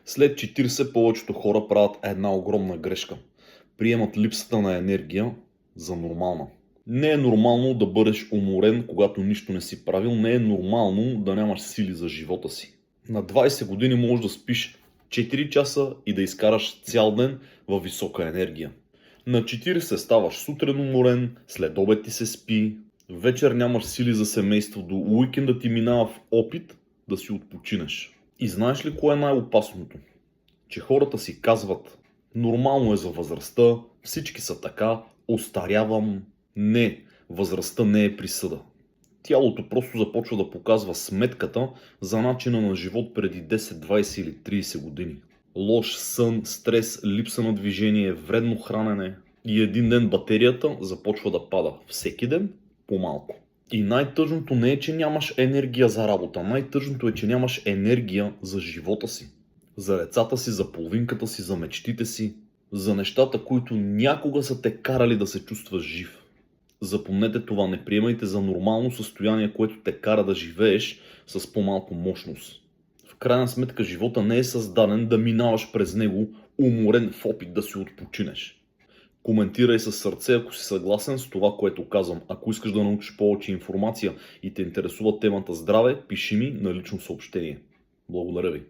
След 40 повечето хора правят една огромна грешка. Приемат липсата на енергия за нормална. Не е нормално да бъдеш уморен, когато нищо не си правил. Не е нормално да нямаш сили за живота си. На 20 години можеш да спиш 4 часа и да изкараш цял ден във висока енергия. На 40 ставаш сутрин уморен, след обед ти се спи, вечер нямаш сили за семейство, до уикенда ти минава в опит да си отпочинеш. И знаеш ли кое е най-опасното? Че хората си казват: нормално е за възрастта, всички са така, остарявам. Не, възрастта не е присъда. Тялото просто започва да показва сметката за начина на живот преди 10, 20 или 30 години. Лош сън, стрес, липса на движение, вредно хранене и един ден батерията започва да пада. Всеки ден по-малко. И най-тъжното не е, че нямаш енергия за работа. Най-тъжното е, че нямаш енергия за живота си. За децата си, за половинката си, за мечтите си. За нещата, които някога са те карали да се чувстваш жив. Запомнете това, не приемайте за нормално състояние, което те кара да живееш с по-малко мощност. В крайна сметка живота не е създаден да минаваш през него уморен в опит да си отпочинеш. Коментирай със сърце, ако си съгласен с това, което казвам. Ако искаш да научиш повече информация и те интересува темата здраве, пиши ми на лично съобщение. Благодаря ви.